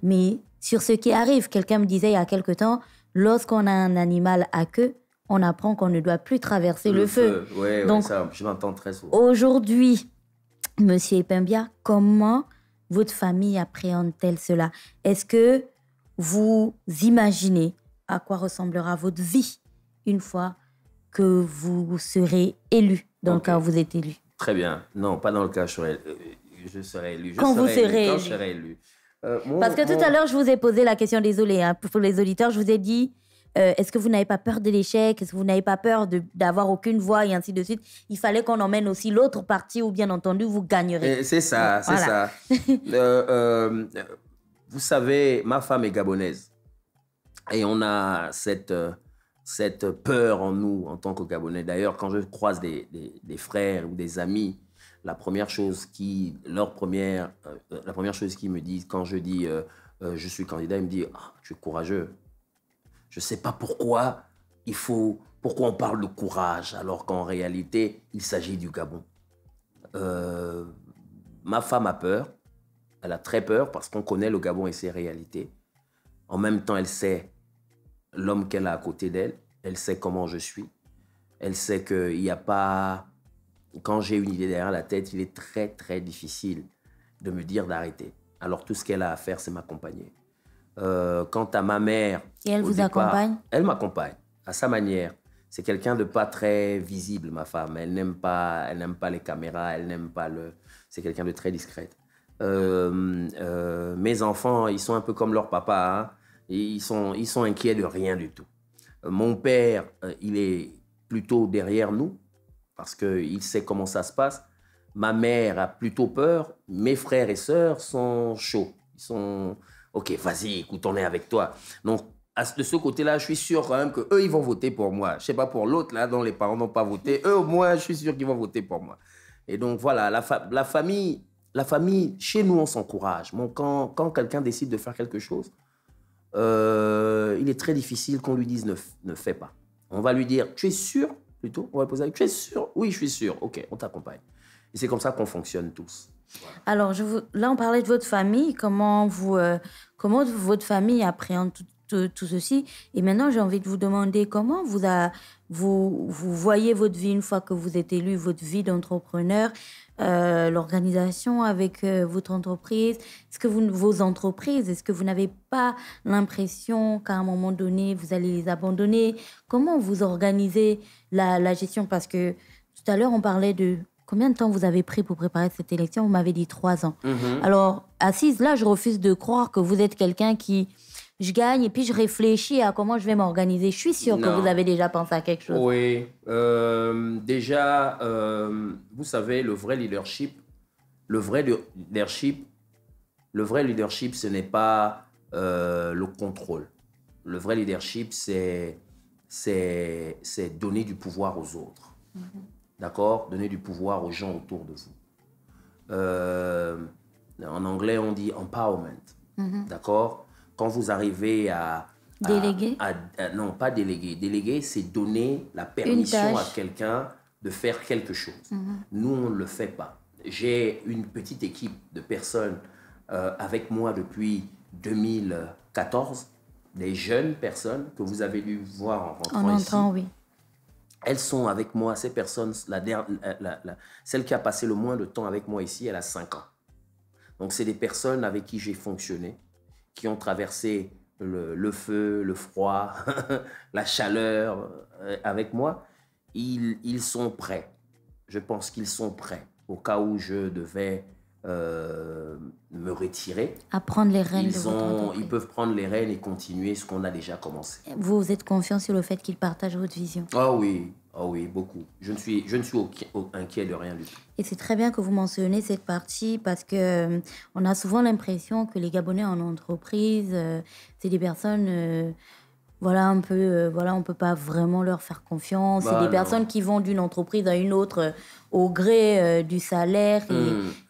mais sur ce qui arrive. Quelqu'un me disait il y a quelque temps, lorsqu'on a un animal à queue, on apprend qu'on ne doit plus traverser le feu. Donc, ça, je l'entends très souvent. Aujourd'hui, Monsieur Epembia, comment votre famille appréhende-t-elle cela? Est-ce que vous imaginez à quoi ressemblera votre vie une fois que vous serez élu, dans le cas où vous êtes élu? Très bien. Non, pas dans le cas où je serai élu. Quand vous serez élu. Quand je serai élu. Parce que tout à l'heure, je vous ai posé la question, désolé, pour les auditeurs, je vous ai dit, est-ce que vous n'avez pas peur de l'échec? Est-ce que vous n'avez pas peur d'avoir aucune voix et ainsi de suite? Il fallait qu'on emmène aussi l'autre partie où, bien entendu, vous gagnerez. C'est ça, c'est ça. Vous savez, ma femme est gabonaise. Et on a cette peur en nous, en tant que Gabonais. D'ailleurs, quand je croise des frères ou des amis, la première chose qu'ils me disent quand je dis je suis candidat, ils me disent tu es courageux. Je ne sais pas pourquoi on parle de courage alors qu'en réalité, il s'agit du Gabon. Ma femme a peur. Elle a très peur parce qu'on connaît le Gabon et ses réalités. En même temps, elle sait l'homme qu'elle a à côté d'elle. Elle sait comment je suis. Elle sait qu'il n'y a pas... Quand j'ai une idée derrière la tête, il est très, très difficile de me dire d'arrêter. Alors, tout ce qu'elle a à faire, c'est m'accompagner. Quant à ma mère... Et elle vous accompagne? Elle m'accompagne, à sa manière. C'est quelqu'un de pas très visible, ma femme. Elle n'aime pas les caméras, elle n'aime pas le... C'est quelqu'un de très discrète. Mes enfants, ils sont un peu comme leur papa. Hein. Ils sont inquiets de rien du tout. Mon père, il est plutôt derrière nous parce qu'il sait comment ça se passe. Ma mère a plutôt peur. Mes frères et sœurs sont chauds. Ils sont « Ok, vas-y, écoute, on est avec toi. » Donc, de ce côté-là, je suis sûr quand même qu'eux, ils vont voter pour moi. Je ne sais pas pour l'autre, là, dont les parents n'ont pas voté. Eux, au moins, je suis sûr qu'ils vont voter pour moi. Et donc, voilà, la famille, chez nous, on s'encourage. Bon, quand quelqu'un décide de faire quelque chose, il est très difficile qu'on lui dise ne fais pas. On va lui dire, tu es sûr plutôt? On va poser, tu es sûr? Oui, je suis sûr. Ok, on t'accompagne. Et c'est comme ça qu'on fonctionne tous. Voilà. Alors, là, on parlait de votre famille. Comment votre famille appréhende tout ceci? Et maintenant, j'ai envie de vous demander comment vous voyez votre vie une fois que vous êtes élu, votre vie d'entrepreneur, l'organisation avec votre entreprise. Est-ce que vos entreprises, est-ce que vous n'avez pas l'impression qu'à un moment donné, vous allez les abandonner? Comment vous organisez la gestion? Parce que tout à l'heure, on parlait de combien de temps vous avez pris pour préparer cette élection? Vous m'avez dit 3 ans. Alors, assise là, je refuse de croire que vous êtes quelqu'un qui... Je gagne et puis je réfléchis à comment je vais m'organiser. Je suis sûre que vous avez déjà pensé à quelque chose. Oui. Déjà, vous savez, le vrai leadership, ce n'est pas le contrôle. Le vrai leadership, c'est donner du pouvoir aux autres. D'accord? Donner du pouvoir aux gens autour de vous. En anglais, on dit empowerment. D'accord? Quand vous arrivez à Délégué? Non, pas délégué. Délégué, c'est donner la permission à quelqu'un de faire quelque chose. Nous, on ne le fait pas. J'ai une petite équipe de personnes avec moi depuis 2014, des jeunes personnes que vous avez dû voir en rentrant ici. Oui. Elles sont avec moi, ces personnes, celle qui a passé le moins de temps avec moi ici, elle a 5 ans. Donc, c'est des personnes avec qui j'ai fonctionné, qui ont traversé le feu, le froid, la chaleur avec moi. Ils sont prêts. Je pense qu'ils sont prêts. Au cas où je devais me retirer. À prendre les rênes de votre entreprise. Ils peuvent prendre les rênes et continuer ce qu'on a déjà commencé. Vous êtes confiant sur le fait qu'ils partagent votre vision? Ah oui, beaucoup. Je ne suis inquiet de rien du tout. Et c'est très bien que vous mentionnez cette partie parce que on a souvent l'impression que les Gabonais en entreprise, c'est des personnes... on peut pas vraiment leur faire confiance. C'est des personnes qui vont d'une entreprise à une autre au gré du salaire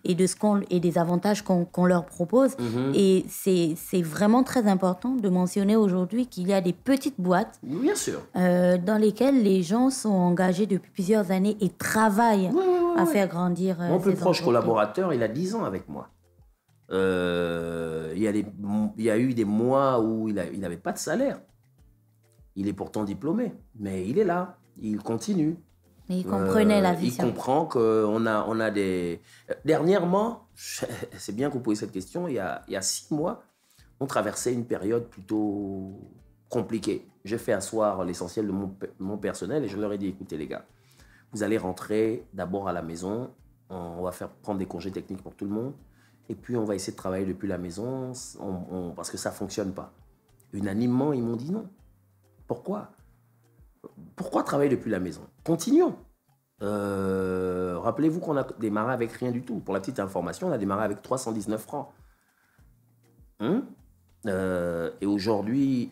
et des avantages qu'on leur propose. Et c'est vraiment très important de mentionner aujourd'hui qu'il y a des petites boîtes bien sûr. Dans lesquelles les gens sont engagés depuis plusieurs années et travaillent à faire grandir Mon plus proche entreprises. collaborateur, il a 10 ans avec moi. Il y a eu des mois où il n'avait pas de salaire. Il est pourtant diplômé, mais il est là, il continue. Mais il comprenait la vision. Il comprend qu'on a des... Dernièrement, c'est bien que vous posiez cette question, il y a 6 mois, on traversait une période plutôt compliquée. J'ai fait asseoir l'essentiel de mon personnel et je leur ai dit, écoutez les gars, vous allez rentrer d'abord à la maison, on va prendre des congés techniques pour tout le monde, et puis on va essayer de travailler depuis la maison parce que ça ne fonctionne pas. Unanimement, ils m'ont dit non. Pourquoi travailler depuis la maison? Continuons. Rappelez-vous qu'on a démarré avec rien du tout. Pour la petite information, on a démarré avec 319 francs. Et aujourd'hui,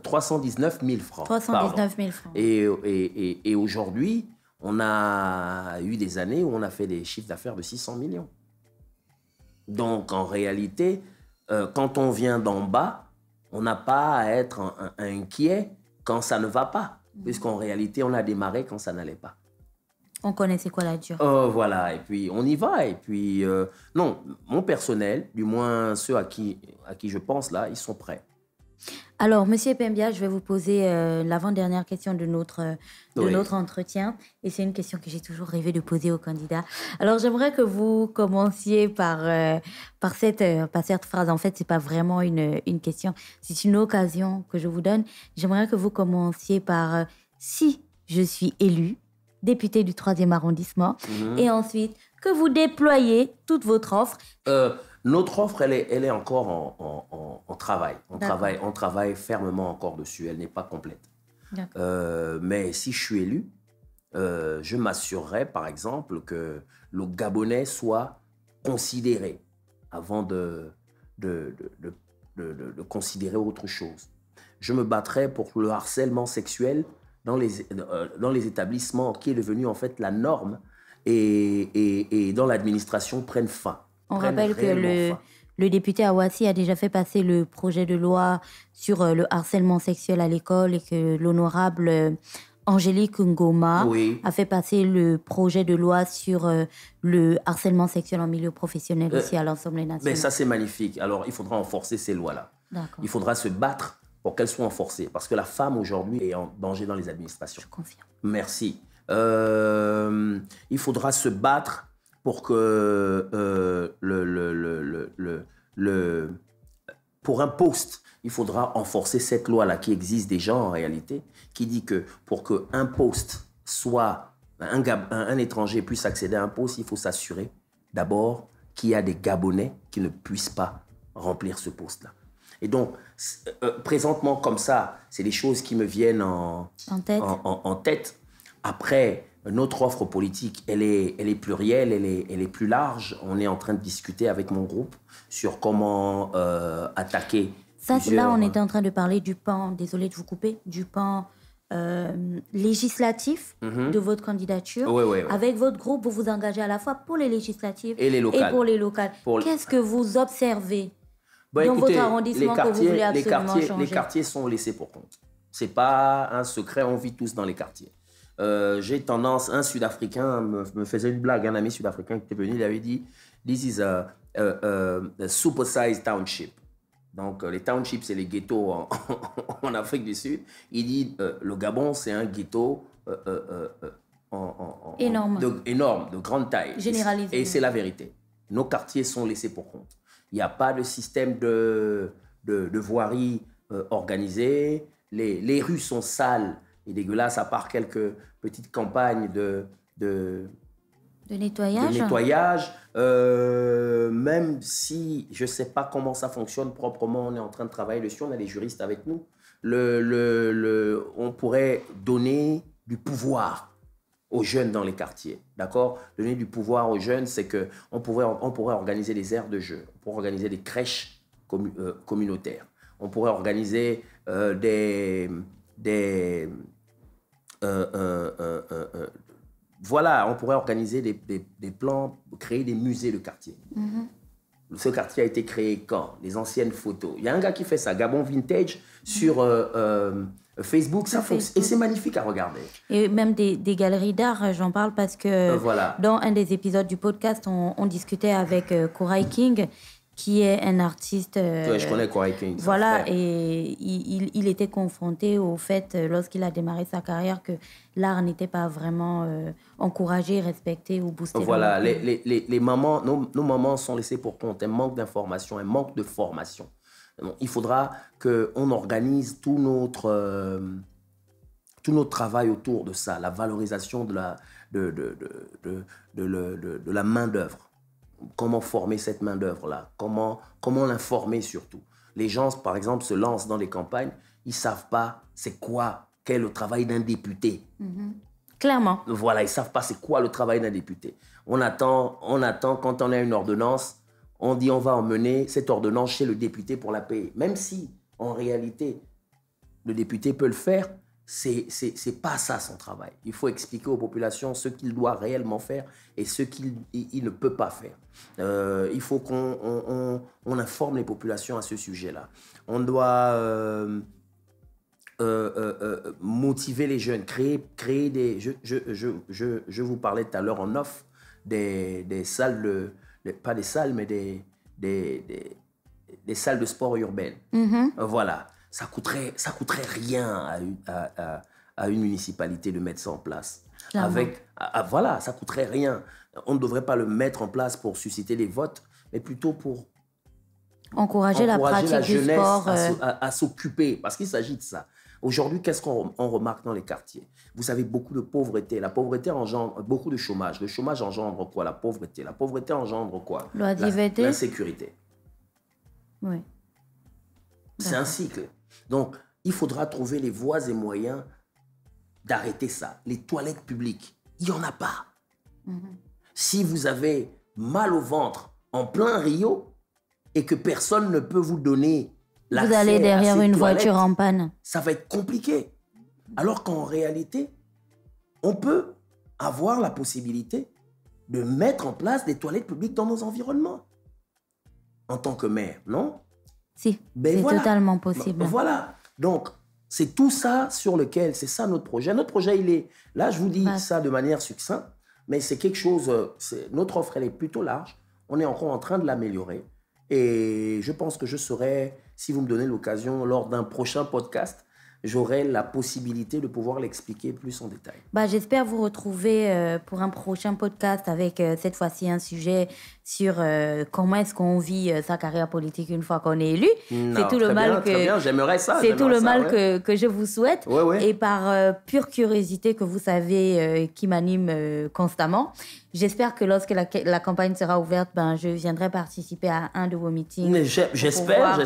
319 000 francs. 319 000 francs. Et aujourd'hui, on a eu des années où on a fait des chiffres d'affaires de 600 millions. Donc, en réalité, quand on vient d'en bas, on n'a pas à être inquiet quand ça ne va pas, puisqu'en réalité, on a démarré quand ça n'allait pas. On connaissait quoi la dure. Voilà, et puis on y va. Et puis, non, mon personnel, du moins ceux à qui je pense là, ils sont prêts. Alors, Monsieur Pembia, je vais vous poser l'avant-dernière question de notre entretien. Et c'est une question que j'ai toujours rêvé de poser aux candidats. Alors, j'aimerais que vous commenciez par cette phrase. En fait, ce n'est pas vraiment une question. C'est une occasion que je vous donne. J'aimerais que vous commenciez par « Si je suis élu, député du 3e arrondissement ». Et ensuite, que vous déployez toute votre offre. Notre offre, elle est encore en travail. On travaille fermement encore dessus. Elle n'est pas complète. Mais si je suis élu, je m'assurerai, par exemple, que le Gabonais soit considéré avant de considérer autre chose. Je me battrai pour le harcèlement sexuel dans les établissements qui est devenu en fait la norme et dans l'administration prenne fin. On rappelle que le député Awassi a déjà fait passer le projet de loi sur le harcèlement sexuel à l'école et que l'honorable Angélique Ngoma a fait passer le projet de loi sur le harcèlement sexuel en milieu professionnel aussi à l'Assemblée nationale. Mais ça, c'est magnifique. Alors, il faudra enforcer ces lois-là. Il faudra se battre pour qu'elles soient enforcées. Parce que la femme, aujourd'hui, est en danger dans les administrations. Je confirme. Merci. Il faudra se battre pour que pour un poste, il faudra renforcer cette loi-là qui existe déjà en réalité, qui dit que pour qu'un poste soit, un étranger puisse accéder à un poste, il faut s'assurer d'abord qu'il y a des Gabonais qui ne puissent pas remplir ce poste-là. Et donc, présentement comme ça, c'est des choses qui me viennent en tête. Après, notre offre politique, elle est plurielle, elle est plus large. On est en train de discuter avec mon groupe sur comment attaquer. Là, on était en train de parler du pan, désolé de vous couper, du pan législatif de votre candidature. Oui. Avec votre groupe, vous vous engagez à la fois pour les législatives et pour les locales. Qu'est-ce que vous observez Bon, Dans écoutez, votre arrondissement que vous voulez absolument changer. Les quartiers sont laissés pour compte. Ce n'est pas un secret, on vit tous dans les quartiers. J'ai tendance, un Sud-Africain me faisait une blague, un ami Sud-Africain qui était venu, il avait dit « This is a super-sized township ». Donc, les townships, c'est les ghettos en Afrique du Sud. Il dit le Gabon, c'est un ghetto énorme, de grande taille. Généralisé. Et c'est la vérité. Nos quartiers sont laissés pour compte. Il n'y a pas de système de voirie organisé. Les rues sont sales et dégueulasses, à part quelques petites campagnes de nettoyage. Même si je ne sais pas comment ça fonctionne proprement, on est en train de travailler dessus, on a les juristes avec nous. On pourrait donner du pouvoir aux jeunes dans les quartiers, d'accord? Donner du pouvoir aux jeunes, c'est qu'on pourrait organiser des aires de jeu, on pourrait organiser des crèches communautaires, on pourrait organiser voilà, on pourrait organiser des plans, créer des musées de quartier. Ce quartier a été créé quand? Les anciennes photos. Il y a un gars qui fait ça, Gabon Vintage, sur Facebook, et c'est magnifique à regarder. Et même des galeries d'art, j'en parle parce que voilà. Dans un des épisodes du podcast, on discutait avec Koray King, qui est un artiste... Ouais, je connais Koray King. Voilà, et il était confronté au fait, lorsqu'il a démarré sa carrière, que l'art n'était pas vraiment encouragé, respecté ou boosté. Voilà, les mamans, nos mamans sont laissées pour compte. Un manque d'information, un manque de formation. Il faudra qu'on organise tout notre travail autour de ça, la valorisation de la main-d'œuvre. Comment former cette main-d'œuvre-là? Comment l'informer surtout? Les gens, par exemple, se lancent dans les campagnes, ils ne savent pas quel est le travail d'un député. Clairement. Voilà, ils ne savent pas c'est quoi le travail d'un député. On attend quand on a une ordonnance, on dit on va emmener cette ordonnance chez le député pour la payer. Même si, en réalité, le député peut le faire, c'est pas ça son travail. Il faut expliquer aux populations ce qu'il doit réellement faire et ce qu'il ne peut pas faire. Il faut qu'on informe les populations à ce sujet-là. On doit motiver les jeunes, créer des... Je vous parlais tout à l'heure en off des salles pas des salles, mais des salles de sport urbaines. Voilà. Ça coûterait rien à une municipalité de mettre ça en place. Voilà, ça coûterait rien. On ne devrait pas le mettre en place pour susciter des votes, mais plutôt pour encourager la pratique la jeunesse du sport. À s'occuper, parce qu'il s'agit de ça. Aujourd'hui, qu'est-ce qu'on remarque dans les quartiers? Vous savez, beaucoup de pauvreté. La pauvreté engendre beaucoup de chômage. Le chômage engendre quoi? La pauvreté. La pauvreté engendre quoi? L'insécurité. Oui. C'est un cycle. Donc, il faudra trouver les voies et moyens d'arrêter ça. Les toilettes publiques, il n'y en a pas. Si vous avez mal au ventre en plein Rio et que personne ne peut vous donner l'accès, vous allez derrière une voiture en panne. Ça va être compliqué. Alors qu'en réalité, on peut avoir la possibilité de mettre en place des toilettes publiques dans nos environnements. En tant que maire, non? Si, c'est totalement possible. Voilà. Donc, c'est tout ça sur lequel, c'est ça notre projet. Notre projet, il est, là je vous dis ça de manière succincte, mais c'est quelque chose, notre offre, elle est plutôt large. On est encore en train de l'améliorer. Et je pense que je serai, si vous me donnez l'occasion, lors d'un prochain podcast, j'aurai la possibilité de pouvoir l'expliquer plus en détail. J'espère vous retrouver pour un prochain podcast avec cette fois-ci un sujet sur comment est-ce qu'on vit sa carrière politique une fois qu'on est élu. C'est tout le mal très bien, j'aimerais ça. C'est tout le mal que je vous souhaite. Ouais. Et par pure curiosité que vous savez qui m'anime constamment, j'espère que lorsque la campagne sera ouverte, je viendrai participer à un de vos meetings. J'espère.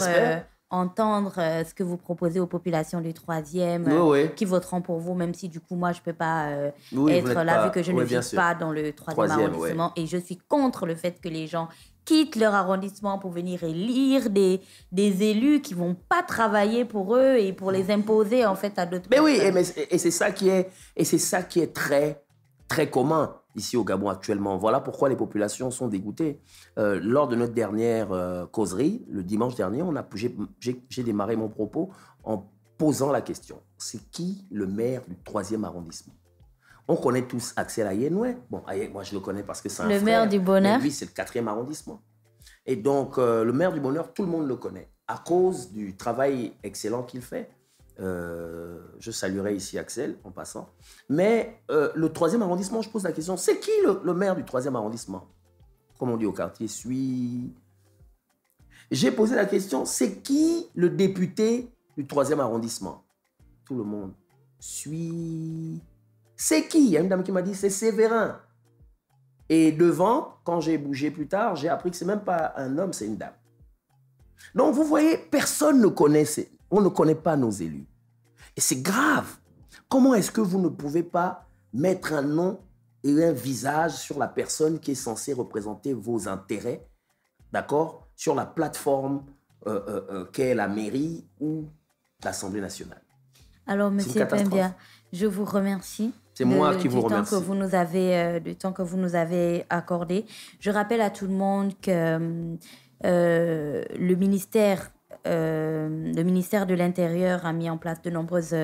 Entendre ce que vous proposez aux populations du 3e qui voteront pour vous, même si du coup moi je ne peux pas être là vu que je ne vis pas dans le 3e arrondissement et je suis contre le fait que les gens quittent leur arrondissement pour venir élire des élus qui ne vont pas travailler pour eux et pour les imposer en fait à d'autres personnes. Et c'est ça qui est très, très commun. ici au Gabon actuellement. Voilà pourquoi les populations sont dégoûtées. Lors de notre dernière causerie, le dimanche dernier, j'ai démarré mon propos en posant la question. C'est qui le maire du 3e arrondissement? On connaît tous Axel Ayenoué. Bon, moi, je le connais parce que c'est un frère. Le maire du bonheur. Mais lui, c'est le 4e arrondissement. Et donc, le maire du bonheur, tout le monde le connaît à cause du travail excellent qu'il fait. Je saluerai ici Axel en passant. Mais le 3e arrondissement, je pose la question, c'est qui le maire du 3e arrondissement? Comme on dit au quartier, J'ai posé la question, c'est qui le député du 3e arrondissement? Tout le monde. C'est qui? Il y a une dame qui m'a dit, c'est Séverin. Et devant, quand j'ai bougé plus tard, j'ai appris que ce n'est même pas un homme, c'est une dame. Donc, vous voyez, personne ne connaît, on ne connaît pas nos élus. Et c'est grave. Comment est-ce que vous ne pouvez pas mettre un nom et un visage sur la personne qui est censée représenter vos intérêts, d'accord, sur la plateforme qu'est la mairie ou l'Assemblée nationale? Alors, Monsieur Pembia, je vous remercie. C'est moi qui vous remercie. Du temps que vous nous avez accordé. Je rappelle à tout le monde que le ministère de l'Intérieur a mis en place de nombreuses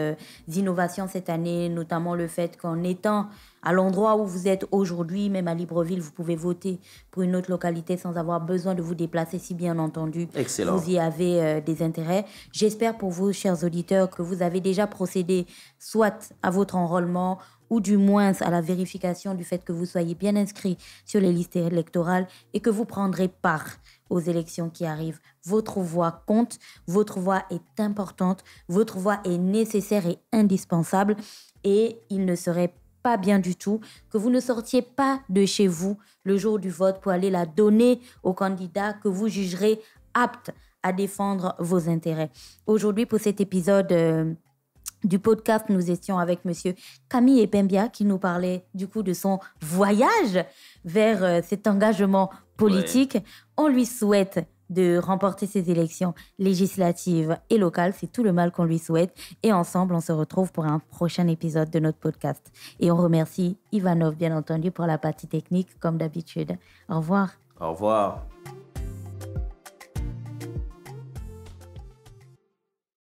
innovations cette année, notamment le fait qu'en étant à l'endroit où vous êtes aujourd'hui, même à Libreville, vous pouvez voter pour une autre localité sans avoir besoin de vous déplacer, si bien entendu, excellent, vous y avez des intérêts. J'espère pour vous, chers auditeurs, que vous avez déjà procédé soit à votre enrôlement ou du moins à la vérification du fait que vous soyez bien inscrit sur les listes électorales et que vous prendrez part aux élections qui arrivent. Votre voix compte, votre voix est importante, votre voix est nécessaire et indispensable et il ne serait pas bien du tout que vous ne sortiez pas de chez vous le jour du vote pour aller la donner au candidat que vous jugerez apte à défendre vos intérêts. Aujourd'hui, pour cet épisode du podcast, nous étions avec Monsieur Camille Epembia qui nous parlait du coup de son voyage vers cet engagement politique. Ouais. On lui souhaite de remporter ces élections législatives et locales. C'est tout le mal qu'on lui souhaite. Et ensemble, on se retrouve pour un prochain épisode de notre podcast. Et on remercie Ivanov, bien entendu, pour la partie technique, comme d'habitude. Au revoir. Au revoir.